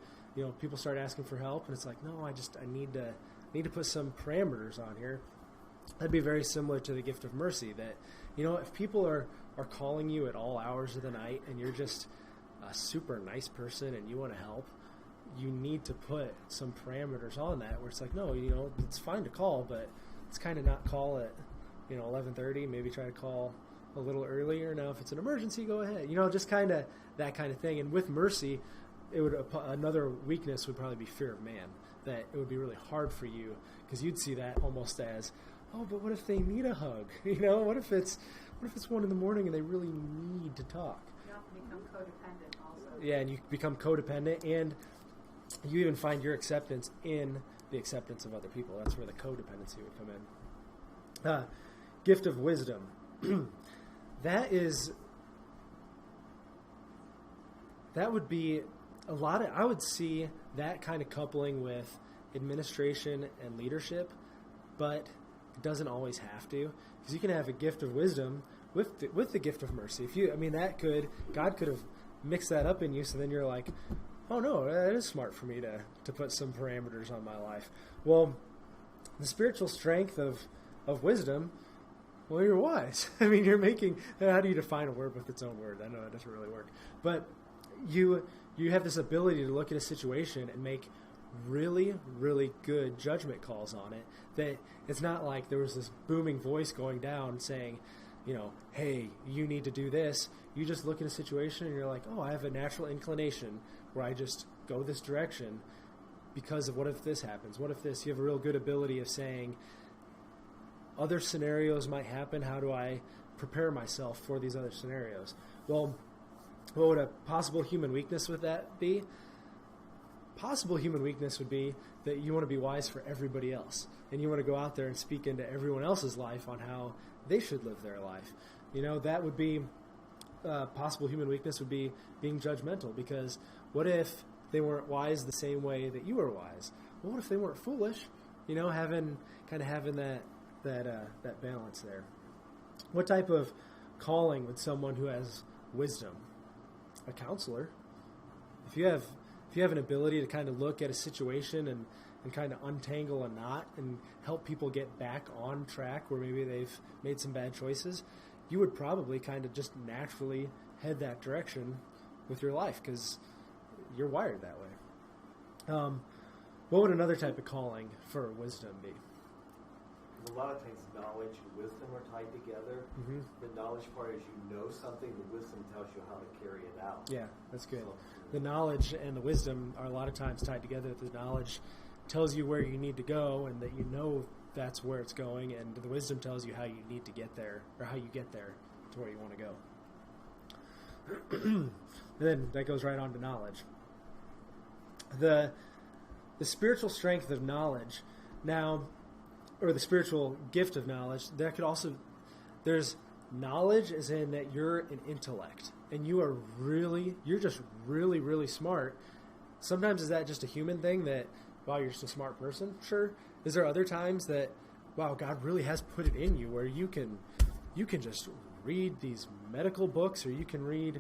people start asking for help, and it's like, no, I need to put some parameters on here. That'd be very similar to the gift of mercy, that, if people are calling you at all hours of the night and you're just a super nice person and you want to help, you need to put some parameters on that where it's like, no, it's fine to call, but it's kind of not call at, 11:30, maybe try to call a little earlier. Now, if it's an emergency, go ahead, just kind of that kind of thing. And with mercy, another weakness would probably be fear of man, that it would be really hard for you, because you'd see that almost as, oh, but what if they need a hug? What if it's 1 a.m. and they really need to talk? Become codependent also. Yeah, and you become codependent, and you even find your acceptance in the acceptance of other people. That's where the codependency would come in. Gift of wisdom. That would be I would see that kind of coupling with administration and leadership, but it doesn't always have to, because you can have a gift of wisdom with the gift of mercy. God could have mixed that up in you, so then you're like, oh no, that is smart for me to put some parameters on my life. Well, the spiritual strength of wisdom, well, you're wise. You're making, how do you define a word with its own word? I know that doesn't really work. But you have this ability to look at a situation and make really, really good judgment calls on it, that it's not like there was this booming voice going down saying, hey, you need to do this. You just look at a situation and you're like, oh, I have a natural inclination where I just go this direction because of what if this happens? What if this? You have a real good ability of saying, other scenarios might happen. How do I prepare myself for these other scenarios? Well, what would a possible human weakness with that be? Possible human weakness would be that you want to be wise for everybody else, and you want to go out there and speak into everyone else's life on how they should live their life. That would be possible human weakness, would be being judgmental, because what if they weren't wise the same way that you were wise? Well, what if they weren't foolish? Having that balance there. What type of calling would someone who has wisdom? A counselor. If you have an ability to kind of look at a situation and kind of untangle a knot and help people get back on track where maybe they've made some bad choices, you would probably kind of just naturally head that direction with your life, because you're wired that way. What would another type of calling for wisdom be? A lot of times knowledge and wisdom are tied together. Mm-hmm. The knowledge part is you know something, the wisdom tells you how to carry it out. Yeah, that's good. The knowledge and the wisdom are a lot of times tied together. The knowledge tells you where you need to go and that you know that's where it's going, and the wisdom tells you how you need to get there, or how you get there to where you want to go. And then that goes right on to knowledge. The spiritual strength of knowledge now, or the spiritual gift of knowledge, that could also, there's knowledge as in that you're an intellect and you're just really, really smart. Sometimes is that just a human thing that, wow, you're just a smart person? Sure. Is there other times that, wow, God really has put it in you where you can just read these medical books, or you can read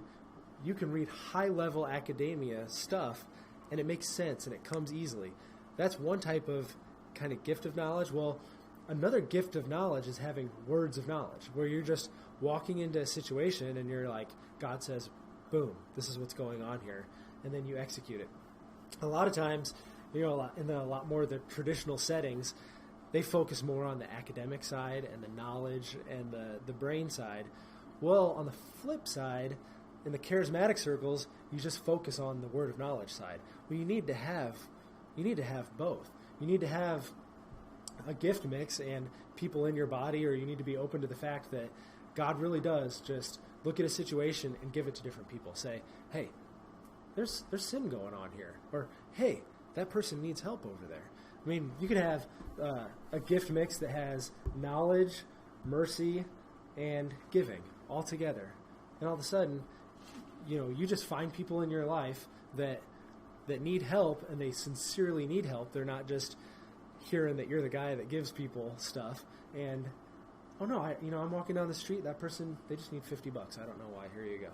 high level academia stuff, and it makes sense and it comes easily. That's one type of kind of gift of knowledge. Well, another gift of knowledge is having words of knowledge, where you're just walking into a situation and you're like, God says, boom, this is what's going on here, and then you execute it. A lot of times, a lot more of the traditional settings, they focus more on the academic side and the knowledge and the brain side. Well, on the flip side, in the charismatic circles, you just focus on the word of knowledge side. Well, you need to have both. You need to have a gift mix and people in your body, or you need to be open to the fact that God really does just look at a situation and give it to different people. Say, hey, there's sin going on here. Or, hey, that person needs help over there. I mean, you could have a gift mix that has knowledge, mercy, and giving all together. And all of a sudden, you just find people in your life that need help, and they sincerely need help. They're not just hearing that you're the guy that gives people stuff. And, oh no, I'm walking down the street, that person, they just need $50. I don't know why. Here you go.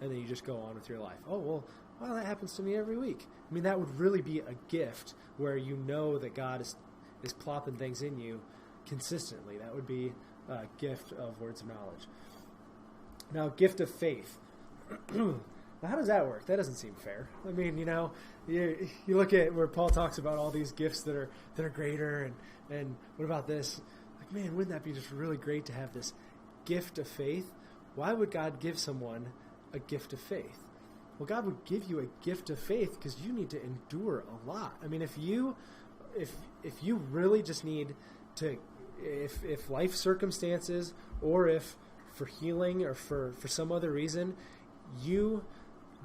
And then you just go on with your life. Oh, well, that happens to me every week. I mean, that would really be a gift where you know that God is plopping things in you consistently. That would be a gift of words of knowledge. Now, gift of faith. Now, how does that work? That doesn't seem fair. I mean, you look at where Paul talks about all these gifts that are greater, and what about this? Like, man, wouldn't that be just really great to have this gift of faith? Why would God give someone a gift of faith? Well, God would give you a gift of faith because you need to endure a lot. I mean, if you really just need to, if life circumstances, or if for healing or for some other reason, you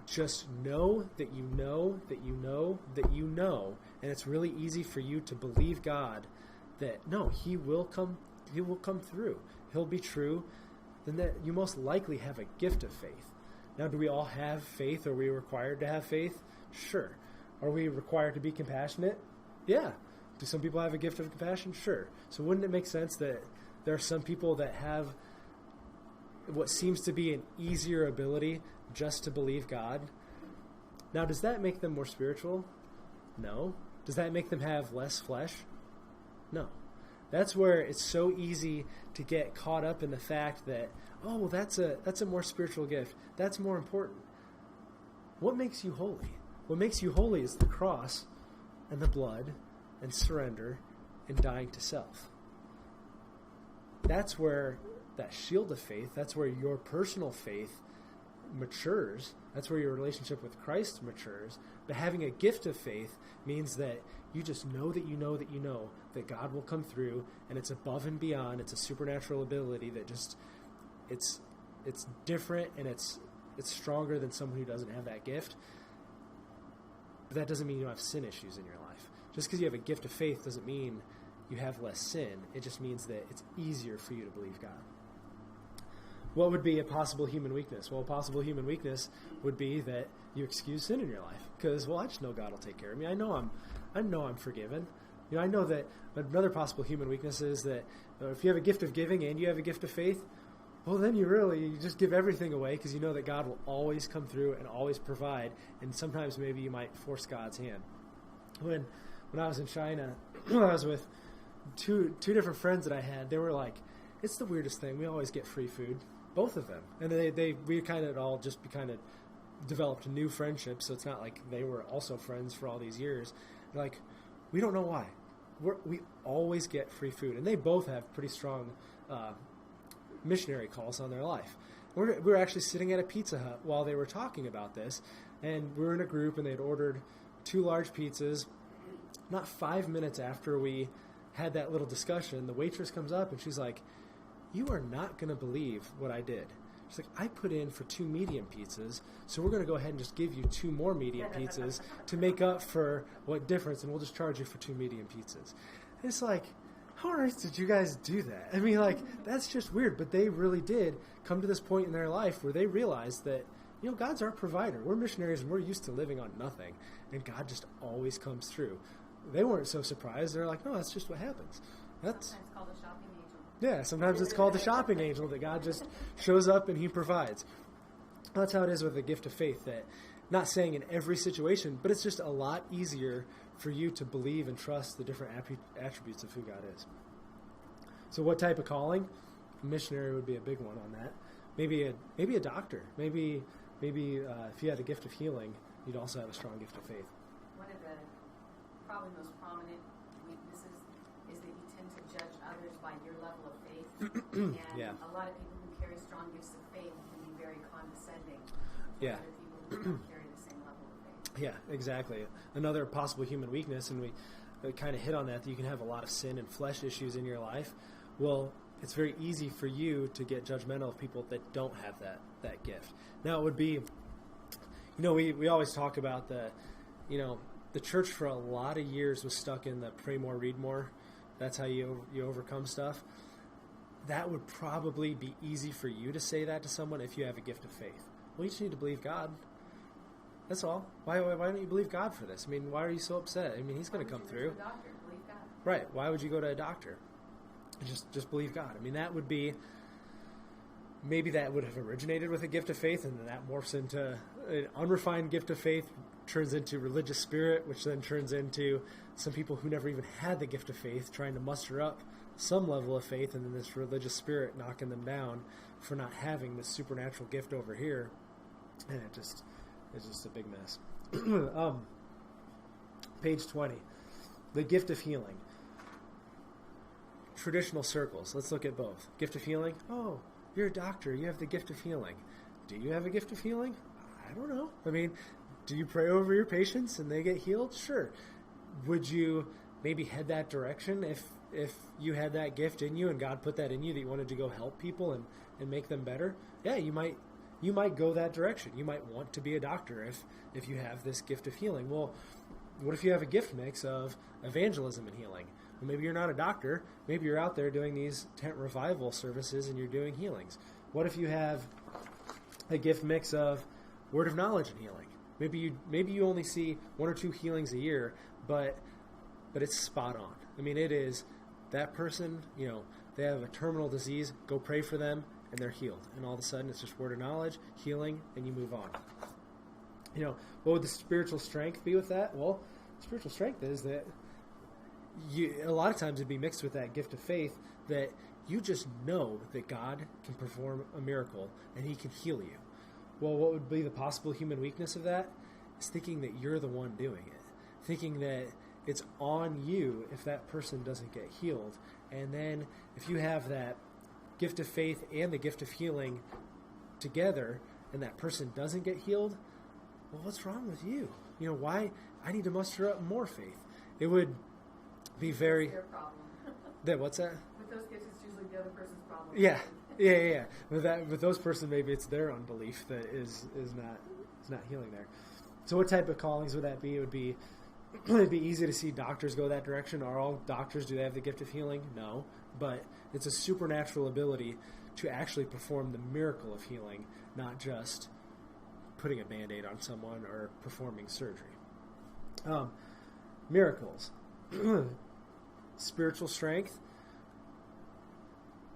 just know that you know that you know that you know, and it's really easy for you to believe God that no, He will come through. He'll be true. Then that you most likely have a gift of faith. Now, do we all have faith? Are we required to have faith? Sure. Are we required to be compassionate? Yeah. Do some people have a gift of compassion? Sure. So wouldn't it make sense that there are some people that have what seems to be an easier ability just to believe God? Now, does that make them more spiritual? No. Does that make them have less flesh? No. That's where it's so easy to get caught up in the fact that, oh, well, that's a more spiritual gift. That's more important. What makes you holy? What makes you holy is the cross and the blood and surrender and dying to self. That's where that shield of faith, that's where your personal faith matures. That's where your relationship with Christ matures. But having a gift of faith means that you just know that you know that you know that God will come through, and it's above and beyond. It's a supernatural ability that just it's different, and it's stronger than someone who doesn't have that gift. But that doesn't mean you don't have sin issues in your life. Just because you have a gift of faith doesn't mean you have less sin. It just means that it's easier for you to believe God. What would be a possible human weakness? Well, a possible human weakness would be that you excuse sin in your life because, well, I just know God will take care of me. I know I'm forgiven. I know that another possible human weakness is that if you have a gift of giving and you have a gift of faith, well, then you just give everything away because you know that God will always come through and always provide, and sometimes maybe you might force God's hand. When I was in China, I was with two different friends that I had. They were like, it's the weirdest thing. We always get free food, both of them. And we kind of all just kind of developed new friendships, so it's not like they were also friends for all these years. They're like, we don't know why. We always get free food. And they both have pretty strong missionary calls on their life. We were actually sitting at a Pizza Hut while they were talking about this, and we were in a group, and they'd ordered 2 large pizzas. Not 5 minutes after we had that little discussion, the waitress comes up, and she's like, you are not going to believe what I did. She's like, I put in for 2 medium pizzas, so we're going to go ahead and just give you 2 more medium pizzas to make up for what difference, and we'll just charge you for 2 medium pizzas. And it's like, how on earth did you guys do that? I mean, like, that's just weird. But they really did come to this point in their life where they realized that, God's our provider. We're missionaries, and we're used to living on nothing, and God just always comes through. They weren't so surprised. They're like, no, that's just what happens. That's sometimes called a shopping angel. Yeah, sometimes it's called the shopping angel, that God just shows up and He provides. That's how it is with the gift of faith, that not saying in every situation, but it's just a lot easier for you to believe and trust the different attributes of who God is. So what type of calling? A missionary would be a big one on that. Maybe a doctor. Maybe if you had a gift of healing, you'd also have a strong gift of faith. One of the probably most prominent weaknesses is that you tend to And Yeah. a lot of people who carry strong gifts of faith can be very condescending to Yeah. other people who don't carry the same level of faith. Yeah, exactly. Another possible human weakness, and we kind of hit on that you can have a lot of sin and flesh issues in your life. Well, it's very easy for you to get judgmental of people that don't have that gift. Now, it would be, we always talk about the church for a lot of years was stuck in the pray more, read more. That's how you overcome stuff. That would probably be easy for you to say that to someone if you have a gift of faith. Well, you just need to believe God. That's all. Why don't you believe God for this? I mean, why are you so upset? I mean, He's going to come through. Doctor, believe God. Right. Why would you go to a doctor? Just believe God. I mean, that would be, maybe that would have originated with a gift of faith, and then that morphs into an unrefined gift of faith, turns into religious spirit, which then turns into some people who never even had the gift of faith trying to muster up some level of faith, and then this religious spirit knocking them down for not having this supernatural gift over here. And it's just a big mess. Page 20. The gift of healing. Traditional circles. Let's look at both. Gift of healing. Oh, you're a doctor. You have the gift of healing. Do you have a gift of healing? I don't know. I mean, do you pray over your patients and they get healed? Sure. Would you maybe head that direction if you had that gift in you and God put that in you that you wanted to go help people and make them better? Yeah, you might go that direction. You might want to be a doctor if you have this gift of healing. Well, what if you have a gift mix of evangelism and healing? Well, maybe you're not a doctor. Maybe you're out there doing these tent revival services and you're doing healings. What if you have a gift mix of word of knowledge and healing? Maybe you only see 1 or 2 healings a year, but it's spot on. I mean, it is that person, they have a terminal disease, go pray for them, and they're healed. And all of a sudden, it's just word of knowledge, healing, and you move on. What would the spiritual strength be with that? Well, spiritual strength is that a lot of times it'd be mixed with that gift of faith that you just know that God can perform a miracle and He can heal you. Well, what would be the possible human weakness of that? Is thinking that you're the one doing it. Thinking that it's on you if that person doesn't get healed. And then if you have that gift of faith and the gift of healing together and that person doesn't get healed, well, what's wrong with you? Why? I need to muster up more faith. It would be very... It's their problem. What's that? With those gifts, it's usually the other person's problem. Yeah. With those person, maybe it's their unbelief that is not healing there. So what type of callings would that be? It would be it'd be easy to see doctors go that direction. Are all doctors, do they have the gift of healing? No. But it's a supernatural ability to actually perform the miracle of healing, not just putting a Band-Aid on someone or performing surgery. Miracles. Spiritual strength.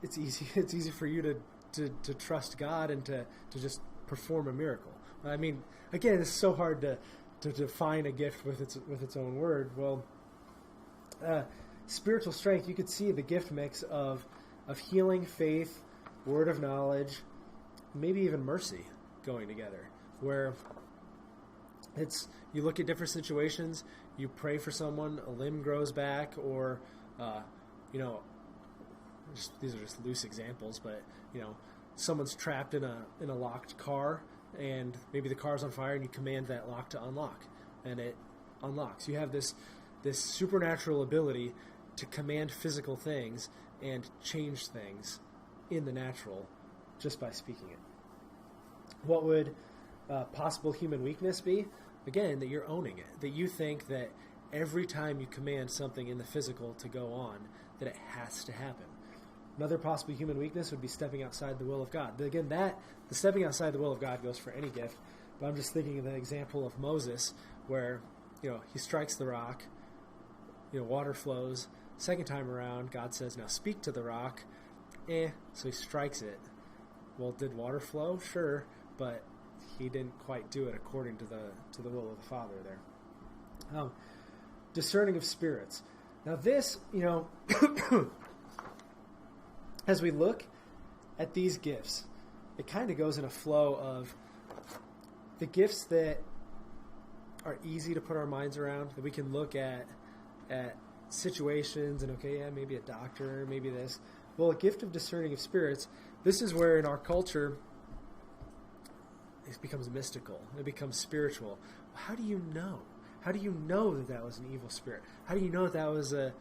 It's easy for you to trust God and to just perform a miracle. I mean, again, it's so hard to define a gift with its own word. Well, spiritual strength, you could see the gift mix of healing, faith, word of knowledge, maybe even mercy going together, where you look at different situations, you pray for someone, a limb grows back, or these are just loose examples, but someone's trapped in a locked car, and maybe the car's on fire, and you command that lock to unlock, and it unlocks. You have this supernatural ability to command physical things and change things in the natural just by speaking it. What would possible human weakness be? Again, that you're owning it, that you think that every time you command something in the physical to go on, that it has to happen. Another possible human weakness would be stepping outside the will of God. But again, the stepping outside the will of God goes for any gift. But I'm just thinking of the example of Moses, where he strikes the rock, water flows. Second time around, God says, "Now speak to the rock." So he strikes it. Well, did water flow? Sure, but he didn't quite do it according to the will of the Father there. Discerning of spirits. Now this, as we look at these gifts, it kind of goes in a flow of the gifts that are easy to put our minds around, that we can look at situations and, maybe a doctor, maybe this. Well, a gift of discerning of spirits, this is where in our culture it becomes mystical. It becomes spiritual. How do you know? How do you know that that was an evil spirit? How do you know that that was a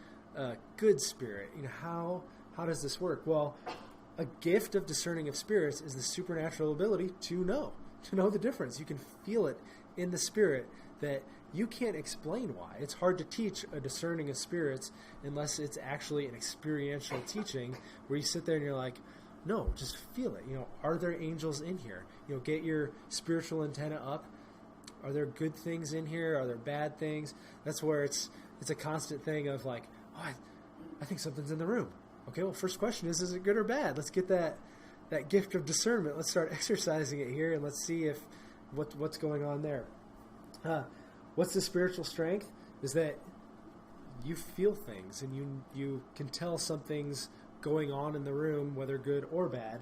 good spirit? How does this work? Well, a gift of discerning of spirits is the supernatural ability to know the difference. You can feel it in the spirit that you can't explain why. It's hard to teach a discerning of spirits unless it's actually an experiential teaching where you sit there and you're like, no, just feel it. Are there angels in here? Get your spiritual antenna up. Are there good things in here? Are there bad things? That's where it's a constant thing of like, oh, I think something's in the room. Okay, well, first question is it good or bad? Let's get that gift of discernment. Let's start exercising it here, and let's see what's going on there. What's the spiritual strength? Is that you feel things, and you can tell something's going on in the room, whether good or bad.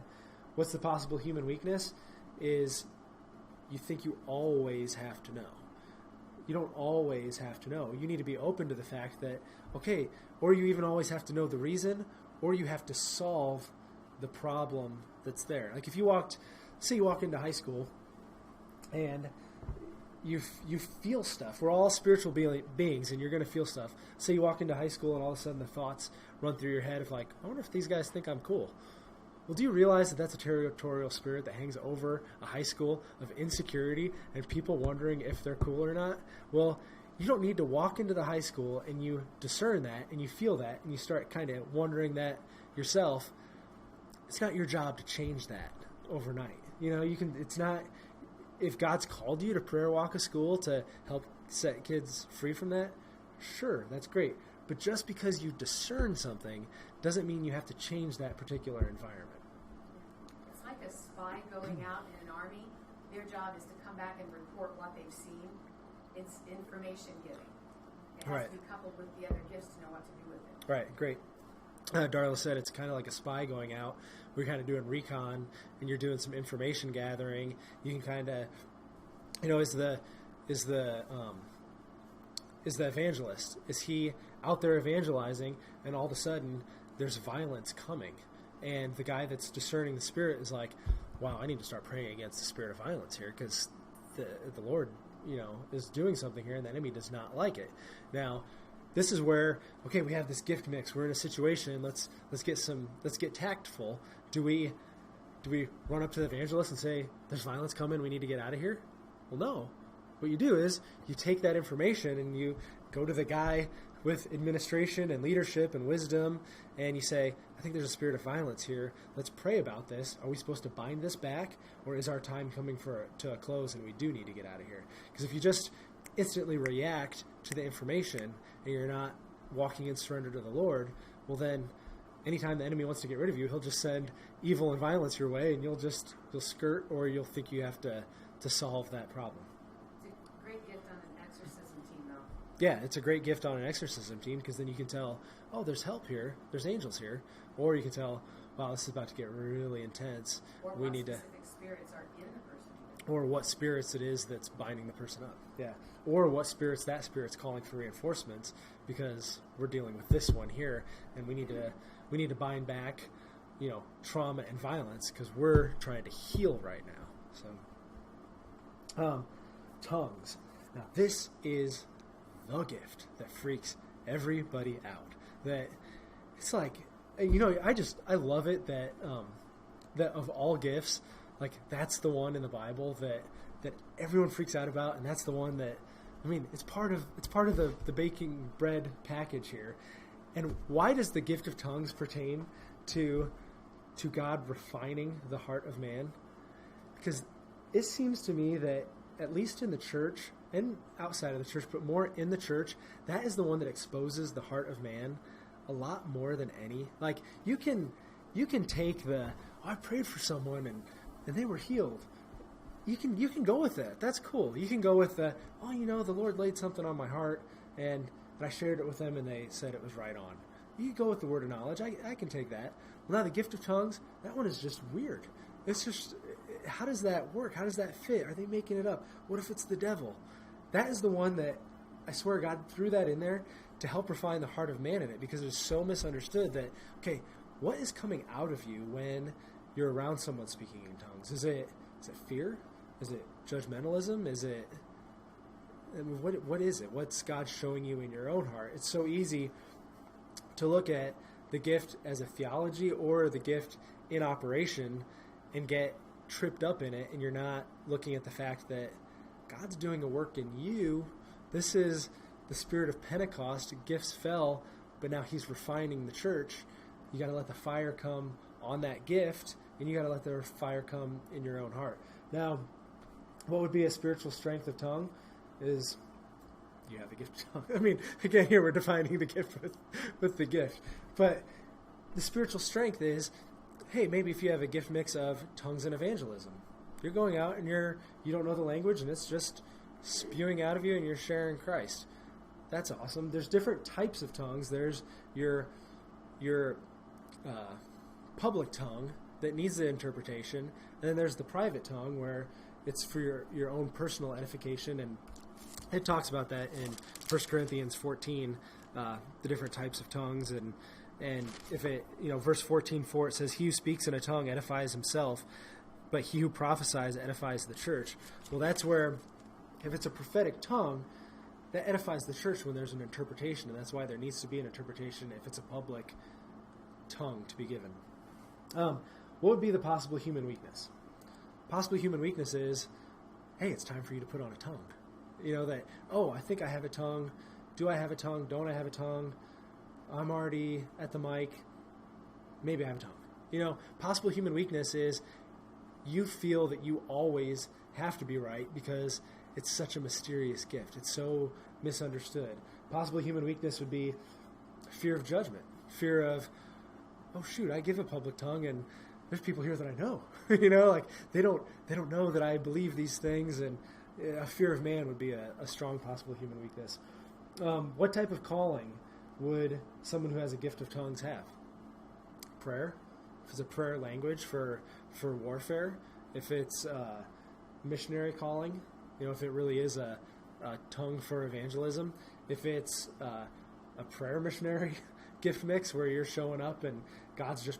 What's the possible human weakness? Is you think you always have to know. You don't always have to know. You need to be open to the fact that, okay, or you even always have to know the reason, or you have to solve the problem that's there. Like if you walk into high school and you feel stuff. We're all spiritual beings, and you're going to feel stuff. Say you walk into high school and all of a sudden the thoughts run through your head of like, I wonder if these guys think I'm cool. Well, do you realize that that's a territorial spirit that hangs over a high school of insecurity and people wondering if they're cool or not? Well, you don't need to walk into the high school and you discern that and you feel that and you start kind of wondering that yourself. It's not your job to change that overnight. It's not, if God's called you to prayer walk a school to help set kids free from that, sure, that's great. But just because you discern something doesn't mean you have to change that particular environment. It's like a spy going out in an army. Their job is to come back and report what they've seen. It's information giving. It has to be coupled with the other gifts to know what to do with it. Right, great. Darla said it's kind of like a spy going out. We're kind of doing recon, and you're doing some information gathering. You can kind of, is the evangelist? Is he out there evangelizing, and all of a sudden there's violence coming, and the guy that's discerning the spirit is like, wow, I need to start praying against the spirit of violence here because the Lord, is doing something here, and the enemy does not like it. Now, this is where, okay, we have this gift mix. We're in a situation. Let's get tactful. Do we run up to the evangelist and say, there's violence coming, we need to get out of here? Well, no. What you do is you take that information and you go to the guy with administration and leadership and wisdom, and you say, I think there's a spirit of violence here. Let's pray about this. Are we supposed to bind this back, or is our time coming to a close and we do need to get out of here? Because if you just instantly react to the information and you're not walking in surrender to the Lord, well then anytime the enemy wants to get rid of you, he'll just send evil and violence your way, and you'll skirt, or you'll think you have to solve that problem. It's a great gift on an exorcism team, though. Yeah, it's a great gift on an exorcism team because then you can tell, oh, there's help here, there's angels here, or you can tell, wow, this is about to get really intense. Or we what need specific spirits are in the person. Or what spirits it is that's binding the person up. Yeah. Or what spirits that spirit's calling for reinforcements, because we're dealing with this one here, and we need to bind back, trauma and violence because we're trying to heal right now. So, tongues. Now, this is the gift that freaks everybody out. That it's like, I love it that that of all gifts, like that's the one in the Bible that everyone freaks out about, and that's the one that, it's part of the baking bread package here. And why does the gift of tongues pertain to God refining the heart of man? Because it seems to me that at least in the church and outside of the church, but more in the church, that is the one that exposes the heart of man a lot more than any. Like you can take I prayed for someone and they were healed. You can go with that. That's cool. You can go with the Lord laid something on my heart and I shared it with them and they said it was right on. You can go with the word of knowledge. I can take that. Well, now the gift of tongues, that one is just weird. It's just, how does that work? How does that fit? Are they making it up? What if it's the devil? That is the one that I swear God threw that in there to help refine the heart of man in it, because it's so misunderstood that, okay, what is coming out of you when you're around someone speaking in tongues? Is it fear? Is it judgmentalism? Is it, I mean, what is it? What's God showing you in your own heart? It's so easy to look at the gift as a theology or the gift in operation and get tripped up in it, and you're not looking at the fact that God's doing a work in you. This is the spirit of Pentecost. Gifts fell, but now he's refining the church. You got to let the fire come on that gift, and you got to let the fire come in your own heart. Now, what would be a spiritual strength of tongue is you have the gift of tongue. I mean, again, here we're defining the gift with the gift. But the spiritual strength is, hey, maybe if you have a gift mix of tongues and evangelism, you're going out and you don't know the language, and it's just spewing out of you, and you're sharing Christ. That's awesome. There's different types of tongues. There's your public tongue that needs the interpretation, and then there's the private tongue where it's for your own personal edification, and it talks about that in 1 Corinthians 14, the different types of tongues, and if it, verse 14:4, it says, "He who speaks in a tongue edifies himself, but he who prophesies edifies the church." Well, that's where, if it's a prophetic tongue, that edifies the church when there's an interpretation, and that's why there needs to be an interpretation if it's a public tongue to be given. What would be the possible human weakness? Possible human weakness is, hey, it's time for you to put on a tongue. I think I have a tongue. Do I have a tongue? Don't I have a tongue? I'm already at the mic. Maybe I have a tongue. Possible human weakness is you feel that you always have to be right because it's such a mysterious gift. It's so misunderstood. Possible human weakness would be fear of judgment. Fear of, oh shoot, I give a public tongue and there's people here that I know. They don't know that I believe these things, and a fear of man would be a strong possible human weakness. What type of calling would someone who has a gift of tongues have? Prayer. If it's a prayer language for warfare. If it's missionary calling, if it really is a tongue for evangelism. If it's a prayer missionary gift mix where you're showing up and God's just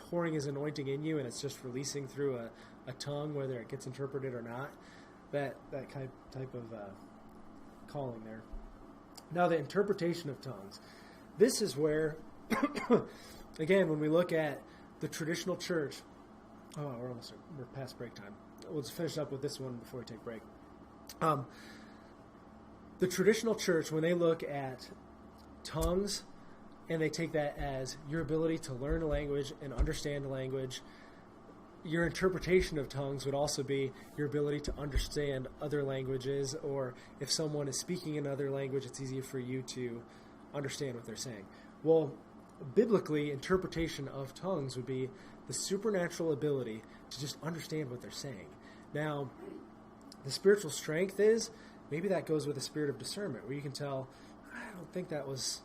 pouring his anointing in you and it's just releasing through a tongue, whether it gets interpreted or not. That type of calling there. Now, the interpretation of tongues. This is where, again, when we look at the traditional church, we're past break time. We'll just finish up with this one before we take break. The traditional church, when they look at tongues, and they take that as your ability to learn a language and understand a language, your interpretation of tongues would also be your ability to understand other languages, or if someone is speaking another language, it's easier for you to understand what they're saying. Well, biblically, interpretation of tongues would be the supernatural ability to just understand what they're saying. Now, the spiritual strength is, maybe that goes with a spirit of discernment, where you can tell, I don't think that was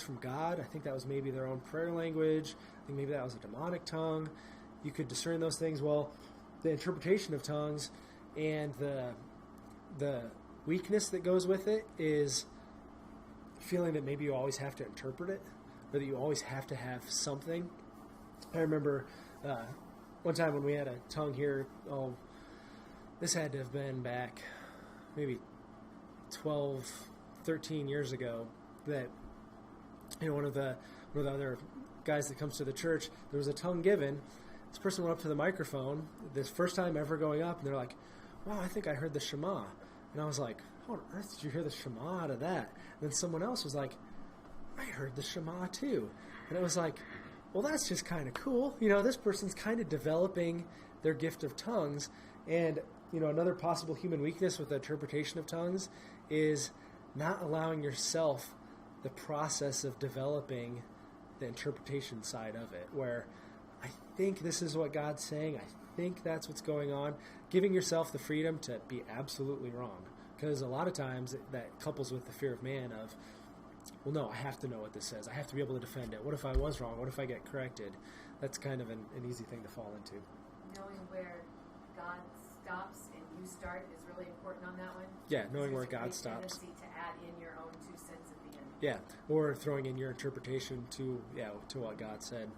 from God. I think that was maybe their own prayer language. I think maybe that was a demonic tongue. You could discern those things. Well, the interpretation of tongues and the weakness that goes with it is feeling that maybe you always have to interpret it, or that you always have to have something. I remember one time when we had a tongue here, this had to have been back maybe 12, 13 years ago, that one of the other guys that comes to the church, there was a tongue given. This person went up to the microphone, this first time ever going up, and they're like, wow, I think I heard the Shema. And I was like, how on earth did you hear the Shema out of that? And then someone else was like, I heard the Shema too. And it was like, well, that's just kind of cool. This person's kind of developing their gift of tongues. And, another possible human weakness with the interpretation of tongues is not allowing yourself the process of developing the interpretation side of it, where I think this is what God's saying, I think that's what's going on, giving yourself the freedom to be absolutely wrong. Because a lot of times that couples with the fear of man of, well, no, I have to know what this says. I have to be able to defend it. What if I was wrong? What if I get corrected? That's kind of an easy thing to fall into. Knowing where God stops and you start is really important on that one. Yeah, knowing where God stops. There's a tendency to add in your own 2 cents at the end. Yeah, or throwing in your interpretation to what God said.